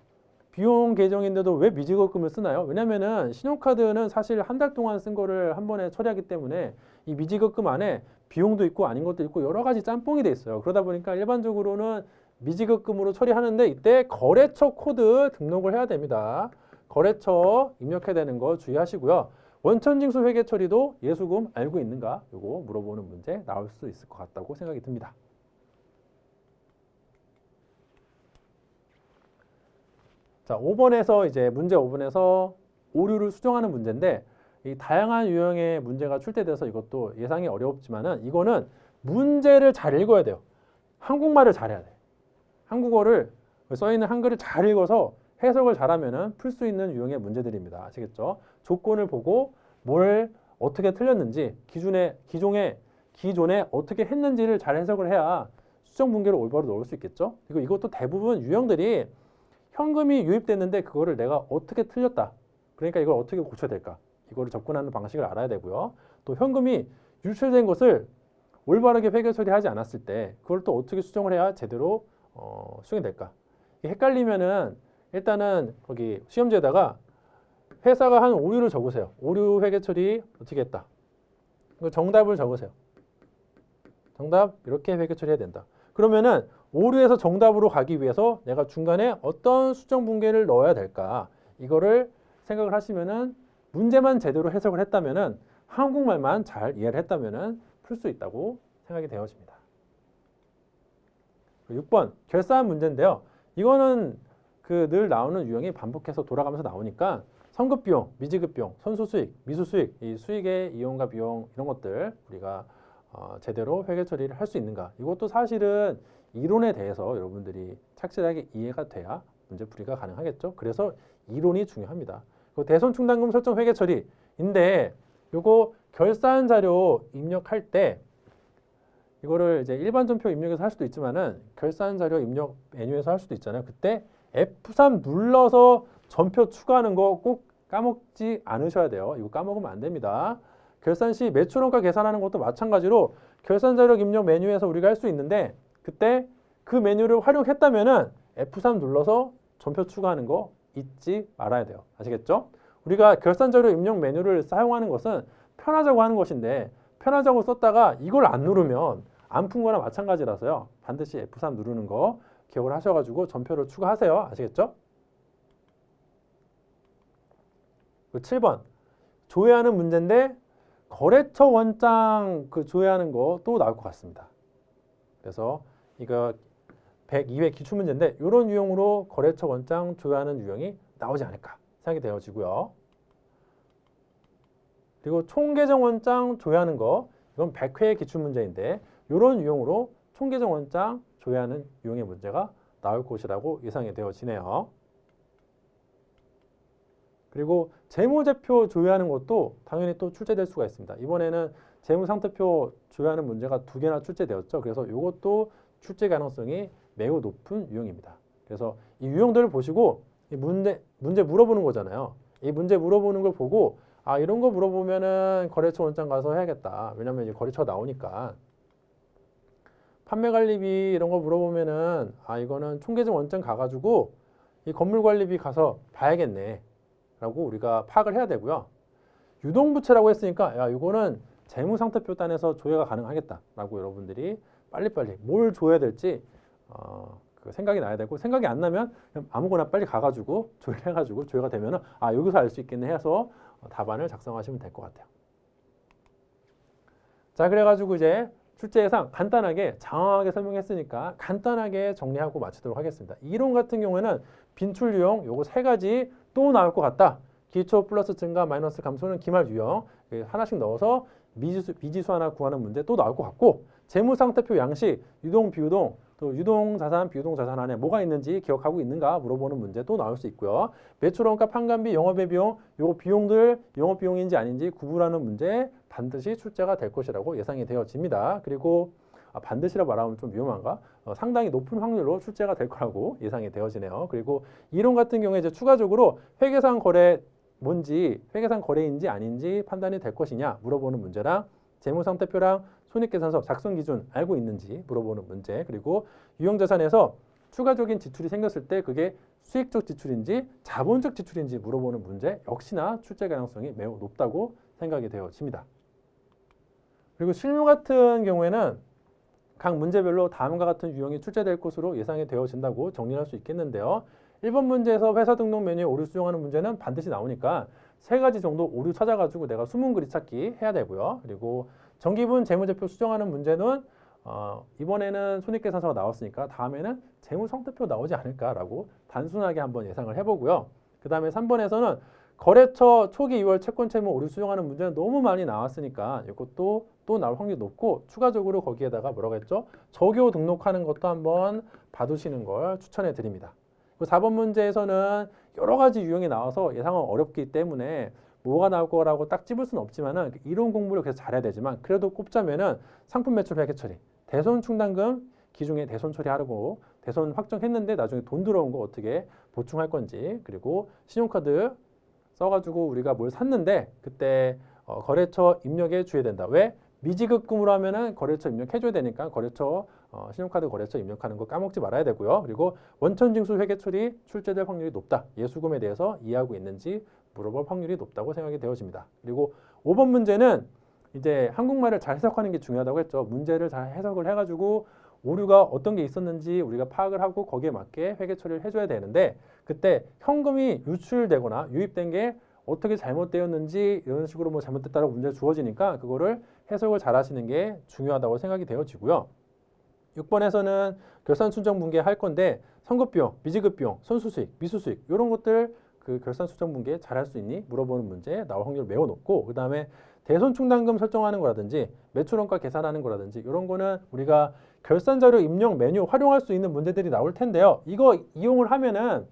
비용 계정인데도 왜 미지급금을 쓰나요? 왜냐면은 신용카드는 사실 한 달 동안 쓴 거를 한 번에 처리하기 때문에 이 미지급금 안에 비용도 있고 아닌 것도 있고 여러 가지 짬뽕이 돼 있어요. 그러다 보니까 일반적으로는 미지급금으로 처리하는데 이때 거래처 코드 등록을 해야 됩니다. 거래처 입력해야 되는 거 주의하시고요. 원천징수 회계 처리도 예수금 알고 있는가? 이거 물어보는 문제 나올 수 있을 것 같다고 생각이 듭니다. 자, 5번에서 이제 문제 5번에서 오류를 수정하는 문제인데 이 다양한 유형의 문제가 출제돼서 이것도 예상이 어렵지만은 이거는 문제를 잘 읽어야 돼요. 한국말을 잘해야 돼. 한국어를 써 있는 한글을 잘 읽어서 해석을 잘하면은 풀 수 있는 유형의 문제들입니다. 아시겠죠? 조건을 보고 뭘 어떻게 틀렸는지 기존에 어떻게 했는지를 잘 해석을 해야 수정 붕괴를 올바로 넣을 수 있겠죠? 그리고 이것도 대부분 유형들이 현금이 유입됐는데 그거를 내가 어떻게 틀렸다. 그러니까 이걸 어떻게 고쳐야 될까? 이거를 접근하는 방식을 알아야 되고요. 또 현금이 유출된 것을 올바르게 회계 처리하지 않았을 때 그걸 또 어떻게 수정을 해야 제대로 수정이 될까? 헷갈리면은 일단은 거기 시험지에다가 회사가 한 오류를 적으세요. 오류 회계 처리 어떻게 했다. 정답을 적으세요. 정답 이렇게 회계 처리해야 된다. 그러면은 오류에서 정답으로 가기 위해서 내가 중간에 어떤 수정 붕괴를 넣어야 될까? 이거를 생각을 하시면은 문제만 제대로 해석을 했다면은 한국말만 잘 이해를 했다면은 풀 수 있다고 생각이 되어집니다. 6번 결산 문제인데요. 이거는 그 늘 나오는 유형이 반복해서 돌아가면서 나오니까 선급 비용, 미지급 비용, 선수 수익, 미수 수익, 이 수익의 이용과 비용 이런 것들 우리가 제대로 회계 처리를 할 수 있는가? 이것도 사실은 이론에 대해서 여러분들이 착실하게 이해가 돼야 문제풀이가 가능하겠죠. 그래서 이론이 중요합니다. 대손 충당금 설정 회계 처리인데 요거 결산 자료 입력할 때 이거를 이제 일반 전표 입력해서 할 수도 있지만은 결산 자료 입력 메뉴에서 할 수도 있잖아요. 그때 F3 눌러서 전표 추가하는 거 꼭 까먹지 않으셔야 돼요. 이거 까먹으면 안 됩니다. 결산 시 매출원가 계산하는 것도 마찬가지로 결산 자료 입력 메뉴에서 우리가 할 수 있는데 그때 그 메뉴를 활용했다면은 F3 눌러서 전표 추가하는 거 잊지 말아야 돼요. 아시겠죠? 우리가 결산 자료 입력 메뉴를 사용하는 것은 편하자고 하는 것인데 편하자고 썼다가 이걸 안 누르면 안 푼 거나 마찬가지라서요. 반드시 F3 누르는 거 기억을 하셔가지고 전표를 추가하세요. 아시겠죠? 7번 조회하는 문제인데 거래처 원장 그 조회하는 거 또 나올 것 같습니다. 그래서 이거 102회 기출문제인데 이런 유형으로 거래처 원장 조회하는 유형이 나오지 않을까 생각이 되어지고요. 그리고 총계정 원장 조회하는 거 이건 100회 기출문제인데 이런 유형으로 총계정 원장 조회하는 유형의 문제가 나올 것이라고 예상이 되어지네요. 그리고 재무제표 조회하는 것도 당연히 또 출제될 수가 있습니다. 이번에는 재무상태표 조회하는 문제가 2개나 출제되었죠. 그래서 이것도 출제 가능성이 매우 높은 유형입니다. 그래서 이 유형들을 보시고 이 문제 물어보는 거잖아요. 이 문제 물어보는 걸 보고 아 이런 거 물어보면은 거래처 원장 가서 해야겠다. 왜냐면 이제 거래처가 나오니까. 판매관리비 이런 거 물어보면은 아 이거는 총계정 원장 가가지고 이 건물관리비 가서 봐야겠네. 라고 우리가 파악을 해야 되고요. 유동부채라고 했으니까 야 이거는 재무상태표 단에서 조회가 가능하겠다라고 여러분들이 빨리빨리 뭘 조회해야 될지 그 생각이 나야 되고 생각이 안 나면 그냥 아무거나 빨리 가가지고 조회를 해가지고 조회가 되면은 아 여기서 알 수 있겠네 해서 답안을 작성하시면 될 것 같아요. 자 그래가지고 이제 출제 예상 간단하게 장황하게 설명했으니까 간단하게 정리하고 마치도록 하겠습니다. 이론 같은 경우에는 빈출 유형 요거 3가지 또 나올 것 같다. 기초 플러스 증가 마이너스 감소는 기말 유형 하나씩 넣어서 미지수 하나 구하는 문제 또 나올 것 같고 재무상태표 양식 유동 비유동 또 유동자산 비유동자산 안에 뭐가 있는지 기억하고 있는가 물어보는 문제 또 나올 수 있고요. 매출원가 판관비 영업의 비용 요거 비용들 영업비용인지 아닌지 구분하는 문제 반드시 출제가 될 것이라고 예상이 되어집니다. 그리고 반드시라고 말하면 좀 위험한가? 상당히 높은 확률로 출제가 될 거라고 예상이 되어지네요. 그리고 이론 같은 경우에 이제 추가적으로 회계상 거래 뭔지 회계상 거래인지 아닌지 판단이 될 것이냐 물어보는 문제랑 재무상태표랑 손익계산서 작성 기준 알고 있는지 물어보는 문제 그리고 유형자산에서 추가적인 지출이 생겼을 때 그게 수익적 지출인지 자본적 지출인지 물어보는 문제 역시나 출제 가능성이 매우 높다고 생각이 되어집니다. 그리고 실무 같은 경우에는 각 문제별로 다음과 같은 유형이 출제될 것으로 예상이 되어진다고 정리할 수 있겠는데요. 1번 문제에서 회사 등록 메뉴에 오류 수정하는 문제는 반드시 나오니까 3가지 정도 오류 찾아가지고 내가 숨은 그리 찾기 해야 되고요. 그리고 정기분 재무제표 수정하는 문제는 이번에는 손익계산서가 나왔으니까 다음에는 재무상태표 나오지 않을까라고 단순하게 한번 예상을 해보고요. 그 다음에 3번에서는 거래처 초기 2월 채권 채무 오류 수정하는 문제는 너무 많이 나왔으니까 이것도 또 나올 확률이 높고 추가적으로 거기에다가 뭐라고 했죠? 저교 등록하는 것도 한번 봐두시는 걸 추천해 드립니다. 4번 문제에서는 여러 가지 유형이 나와서 예상은 어렵기 때문에 뭐가 나올 거라고 딱 찝을 수는 없지만은 이론 공부를 계속 잘해야 되지만 그래도 꼽자면은 상품 매출 회계 처리, 대손 충당금 기중에 대손 처리하고 대손 확정했는데 나중에 돈 들어온 거 어떻게 보충할 건지, 그리고 신용카드 써가지고 우리가 뭘 샀는데 그때 거래처 입력해 줘야 된다. 왜? 미지급금으로 하면은 거래처 입력해줘야 되니까 거래처 신용카드 거래처 입력하는 거 까먹지 말아야 되고요. 그리고 원천징수 회계 처리 출제될 확률이 높다. 예수금에 대해서 이해하고 있는지 물어볼 확률이 높다고 생각이 되어집니다. 그리고 5번 문제는 이제 한국말을 잘 해석하는 게 중요하다고 했죠. 문제를 잘 해석을 해가지고 오류가 어떤 게 있었는지 우리가 파악을 하고 거기에 맞게 회계 처리를 해줘야 되는데 그때 현금이 유출되거나 유입된 게 어떻게 잘못되었는지 이런 식으로 뭐 잘못됐다고 문제가 주어지니까 그거를 해석을 잘 하시는 게 중요하다고 생각이 되어지고요. 6번에서는 결산 순정 분계 할 건데 선급비용, 미지급비용, 선수수익, 미수수익 이런 것들 그 결산 순정 분계 잘 할 수 있니? 물어보는 문제 나올 확률 매우 높고, 그 다음에 대손 충당금 설정하는 거라든지 매출원가 계산하는 거라든지 이런 거는 우리가 결산자료 입력 메뉴 활용할 수 있는 문제들이 나올 텐데요. 이거 이용을 하면은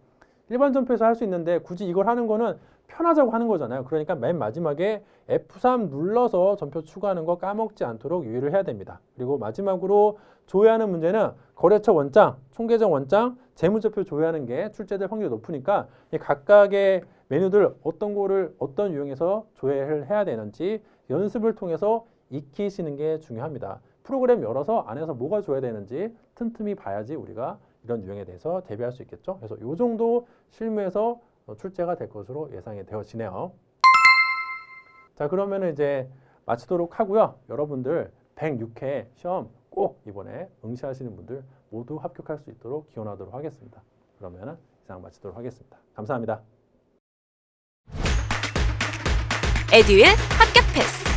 일반 전표에서 할 수 있는데 굳이 이걸 하는 거는 편하자고 하는 거잖아요. 그러니까 맨 마지막에 F3 눌러서 전표 추가하는 거 까먹지 않도록 유의를 해야 됩니다. 그리고 마지막으로 조회하는 문제는 거래처 원장, 총계정 원장, 재무제표 조회하는 게 출제될 확률이 높으니까 이 각각의 메뉴들 어떤 거를 어떤 유형에서 조회를 해야 되는지 연습을 통해서 익히시는 게 중요합니다. 프로그램 열어서 안에서 뭐가 줘야 되는지 틈틈이 봐야지 우리가 이런 유형에 대해서 대비할 수 있겠죠. 그래서 이 정도 실무에서 출제가 될 것으로 예상이 되어지네요. 자, 그러면 이제 마치도록 하고요. 여러분들 106회 시험 꼭 이번에 응시하시는 분들 모두 합격할 수 있도록 기원하도록 하겠습니다. 그러면 이상 마치도록 하겠습니다. 감사합니다. 에듀윌 합격 패스.